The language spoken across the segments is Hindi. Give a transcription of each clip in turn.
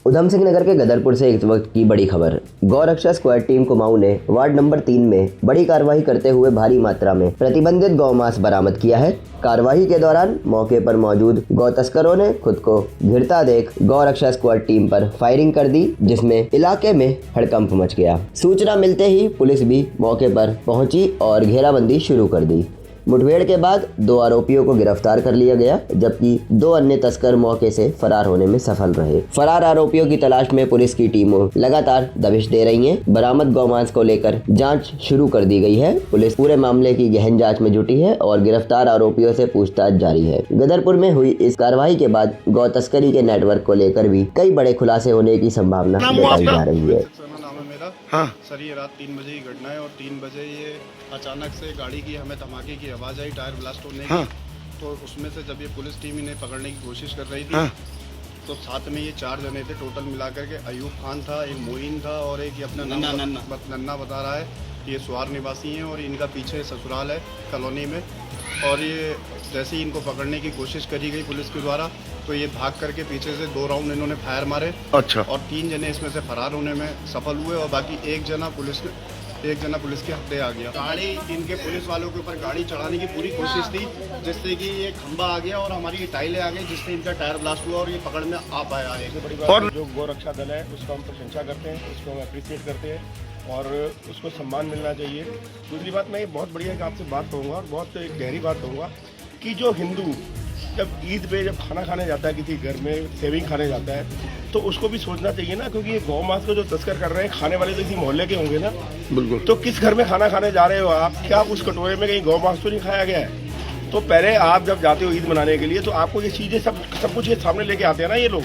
उधम सिंह नगर के गदरपुर से इस वक्त की बड़ी खबर। गौरक्षा स्क्वाड टीम कुमाऊं ने वार्ड नंबर 3 में बड़ी कार्रवाई करते हुए भारी मात्रा में प्रतिबंधित गौमांस बरामद किया है। कार्रवाई के दौरान मौके पर मौजूद गौ तस्करों ने खुद को घिरता देख गौरक्षा स्क्वाड टीम पर फायरिंग कर दी, जिसमें इलाके में हड़कंप मच गया। सूचना मिलते ही पुलिस भी मौके पर पहुंची और घेराबंदी शुरू कर दी। मुठभेड़ के बाद 2 आरोपियों को गिरफ्तार कर लिया गया, जबकि 2 अन्य तस्कर मौके से फरार होने में सफल रहे। फरार आरोपियों की तलाश में पुलिस की टीमों लगातार दबिश दे रही हैं। बरामद गौमांस को लेकर जांच शुरू कर दी गई है। पुलिस पूरे मामले की गहन जांच में जुटी है और गिरफ्तार आरोपियों से पूछताछ जारी है। गदरपुर में हुई इस कार्रवाई के बाद गौ तस्करी के नेटवर्क को लेकर भी कई बड़े खुलासे होने की संभावना जताई जा रही है। हाँ सर, ये रात 3 बजे की घटना है और 3 बजे ये अचानक से गाड़ी की हमें धमाके की आवाज़ आई, टायर ब्लास्ट होने की। तो उसमें से जब ये पुलिस टीम इन्हें पकड़ने की कोशिश कर रही थी तो साथ में ये 4 जने थे टोटल मिलाकर के। अयूब खान था, एक मोइन था और एक ये अपना नन्ना बता रहा है। ये सुहार निवासी हैं और इनका पीछे ससुराल है कॉलोनी में। और ये जैसे ही इनको पकड़ने की कोशिश करी गई पुलिस के द्वारा तो ये भाग करके पीछे से 2 राउंड इन्होंने फायर मारे। अच्छा। और 3 जने इसमें से फरार होने में सफल हुए और बाकी एक जना पुलिस के हत्थे आ गया। गाड़ी इनके पुलिस वालों के ऊपर गाड़ी चढ़ाने की पूरी कोशिश थी, जिससे कि ये खंबा आ गया और हमारी टाइलें आ गई, जिससे इनका टायर ब्लास्ट हुआ और ये पकड़ में आ पाया है। और जो गौरक्षा दल है उसको हम प्रशंसा करते हैं, उसको हम अप्रिशिएट करते हैं और उसको सम्मान मिलना चाहिए। दूसरी बात, मैं ये बहुत बढ़िया आपसे बात कहूँगा और बहुत गहरी बात कहूँगा कि जो हिंदू जब ईद पे जब खाना खाने जाता है किसी घर में, सेविंग खाने जाता है, तो उसको भी सोचना चाहिए ना, क्योंकि ये गौ मांस को जो तस्कर कर रहे हैं खाने वाले तो इसी मोहल्ले के होंगे ना। बिल्कुल। तो किस घर में खाना खाने जा रहे हो आप, क्या उस कटोरे में कहीं गौ मांस तो नहीं खाया गया है? तो पहले आप जब जाते हो ईद मनाने के लिए तो आपको ये चीज़ें सब कुछ ये सामने लेके आते हैं ना ये लोग।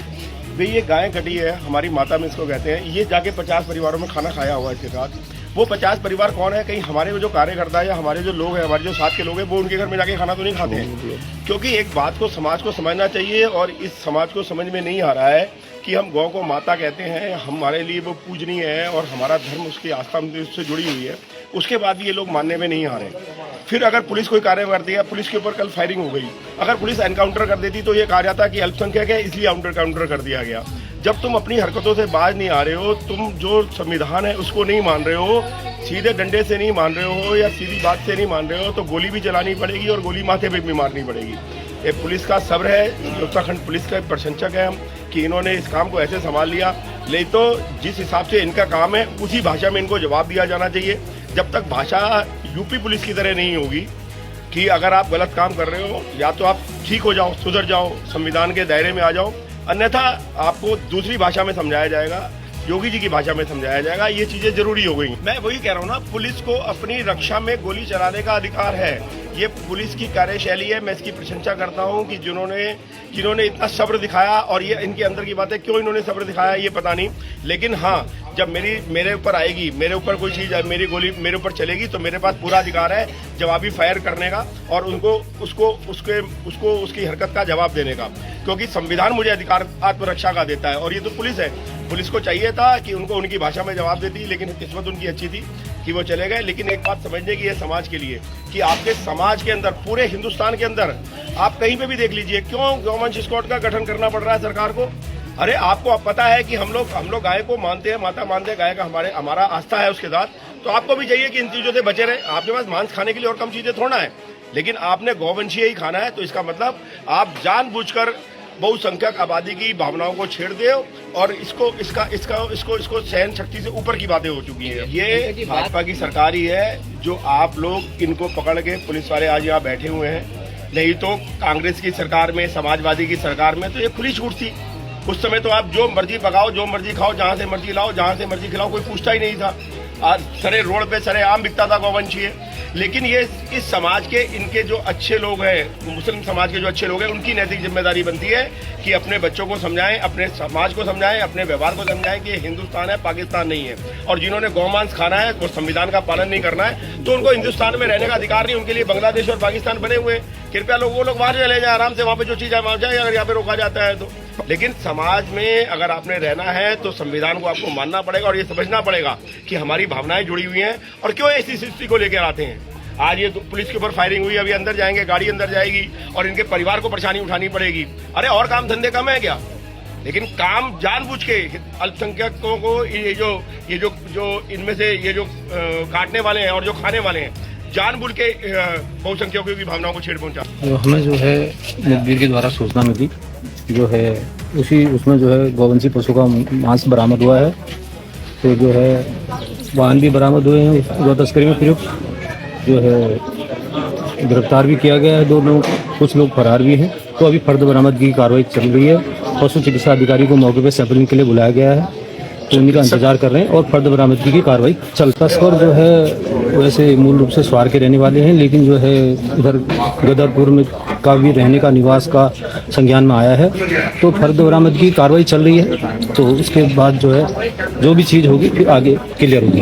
भाई ये गाय कटी है, हमारी माता में इसको कहते हैं, ये जाके 50 परिवारों में खाना खाया हुआ है इसके साथ। वो 50 परिवार कौन है? कहीं हमारे जो कार्यकर्ता है या हमारे जो लोग हैं, हमारे जो साथ के लोग हैं, वो उनके घर में जाके खाना तो नहीं खाते हैं। क्योंकि एक बात को समाज को समझना चाहिए और इस समाज को समझ में नहीं आ रहा है कि हम गौ को माता कहते हैं, हमारे लिए वो पूजनीय है और हमारा धर्म उसकी आस्था उससे जुड़ी हुई है। उसके बाद भी ये लोग मानने में नहीं आ रहे। फिर अगर पुलिस कोई कार्य करती है, पुलिस के ऊपर कल फायरिंग हो गई, अगर पुलिस एनकाउंटर कर देती तो ये कहा जाता कि अल्पसंख्यक है इसलिए काउंटर कर दिया गया। जब तुम अपनी हरकतों से बाज नहीं आ रहे हो, तुम जो संविधान है उसको नहीं मान रहे हो, सीधे डंडे से नहीं मान रहे हो या सीधी बात से नहीं मान रहे हो, तो गोली भी चलानी पड़ेगी और गोली माथे पे भी मारनी पड़ेगी। ये पुलिस का सब्र है, उत्तराखंड पुलिस का प्रशंसक है हम कि इन्होंने इस काम को ऐसे संभाल लिया। नहीं तो जिस हिसाब से इनका काम है उसी भाषा में इनको जवाब दिया जाना चाहिए। जब तक भाषा यूपी पुलिस की तरह नहीं होगी कि अगर आप गलत काम कर रहे हो या तो आप ठीक हो जाओ, सुधर जाओ, संविधान के दायरे में आ जाओ, अन्यथा आपको दूसरी भाषा में समझाया जाएगा, योगी जी की भाषा में समझाया जाएगा। ये चीजें जरूरी हो गई। मैं वही कह रहा हूँ ना, पुलिस को अपनी रक्षा में गोली चलाने का अधिकार है। ये पुलिस की कार्यशैली है, मैं इसकी प्रशंसा करता हूँ कि जिन्होंने इतना सब्र दिखाया। और ये इनके अंदर की बात है, क्यों इन्होंने सब्र दिखाया ये पता नहीं, लेकिन हाँ, जब मेरे ऊपर आएगी, मेरे ऊपर कोई चीज, मेरी गोली मेरे ऊपर चलेगी तो मेरे पास पूरा अधिकार है जवाबी फायर करने का और उसको उसकी हरकत का जवाब देने का, क्योंकि संविधान मुझे अधिकार आत्मरक्षा का देता है। और ये तो पुलिस है, पुलिस को चाहिए था कि उनको उनकी भाषा में जवाब देती, लेकिन किस्मत उनकी अच्छी थी कि वो चले गए। लेकिन एक बात समझने की है समाज के लिए कि आपके समाज के अंदर, पूरे हिंदुस्तान के अंदर आप कहीं पे भी देख लीजिए, क्यों गौवंश स्क्वाड का गठन करना पड़ रहा है सरकार को? अरे आपको अब पता है कि हम लोग गाय को मानते हैं, माता मानते हैं, गाय का हमारा आस्था है उसके साथ, तो आपको भी चाहिए कि इन चीजों से बचे रहे। आपके पास मांस खाने के लिए और कम चीजें थोड़ा है, लेकिन आपने गौवंशीय ही खाना है, तो इसका मतलब आप जानबूझकर बहुसंख्यक आबादी की भावनाओं को छेड़ दे और इसको सहन शक्ति से ऊपर की बातें हो चुकी हैं। ये भाजपा की सरकार ही है जो आप लोग इनको पकड़ के पुलिस वाले आज यहाँ बैठे हुए हैं। नहीं तो कांग्रेस की सरकार में, समाजवादी की सरकार में तो ये खुली छूट थी। उस समय तो आप जो मर्जी पकाओ, जो मर्जी खाओ, जहां से मर्जी लाओ, जहां से मर्जी खिलाओ, कोई पूछता ही नहीं था। आज सरे रोड पे सरे आम बिकता था गौवंशीय। लेकिन ये इस समाज के, इनके जो अच्छे लोग हैं, मुस्लिम समाज के जो अच्छे लोग हैं, उनकी नैतिक जिम्मेदारी बनती है कि अपने बच्चों को समझाएं, अपने समाज को समझाएं, अपने व्यवहार को समझाएं कि ये हिंदुस्तान है, पाकिस्तान नहीं है। और जिन्होंने गौमांस खाना है, वो संविधान का पालन नहीं करना है, तो उनको हिंदुस्तान में रहने का अधिकार नहीं। उनके लिए बांग्लादेश और पाकिस्तान बने हुए हैं। कृपया वो लोग बाहर चले जाए, आराम से, वहाँ पे जो चीज़ है वहाँ जाए, अगर यहाँ पे रोका जाता है तो। लेकिन समाज में अगर आपने रहना है तो संविधान को आपको मानना पड़ेगा और ये समझना पड़ेगा कि हमारी भावनाएं जुड़ी हुई हैं और क्यों ऐसी स्थिति को लेकर आते हैं। आज ये पुलिस के ऊपर फायरिंग हुई, अभी अंदर जाएंगे, गाड़ी अंदर जाएगी और इनके परिवार को परेशानी उठानी पड़ेगी। अरे और काम धंधे कम है क्या? लेकिन काम जानबूझ के अल्पसंख्यकों को ये जो इनमें से ये जो काटने वाले हैं और जो खाने वाले हैं जानबूझ के बहुसंख्यकों की भावनाओं को छेड़ पहुंचा। हमें जो है मुखबिर के द्वारा सूचना मिली जो है उसमें जो है गौवंशी पशु का मांस बरामद हुआ है। तो जो है वाहन भी बरामद हुए हैं गौ तस्करी में प्रयुक्त। जो है गिरफ्तार भी किया गया है 2 लोग, कुछ लोग फरार भी हैं। तो अभी फर्द बरामदगी की कार्रवाई चल रही है। पशु चिकित्सा अधिकारी को मौके पर सैंपलिंग के लिए बुलाया गया है, तो उन्हीं का इंतजार कर रहे हैं और फर्द बरामदगी की कार्रवाई चल। तस्कर जो है वैसे मूल रूप से स्वार के रहने वाले हैं, लेकिन जो है इधर गदरपुर में का भी रहने का निवास का संज्ञान में आया है। तो फर्द बरामदगी की कार्रवाई चल रही है। तो उसके बाद जो है जो भी चीज़ होगी फिर आगे क्लियर होगी।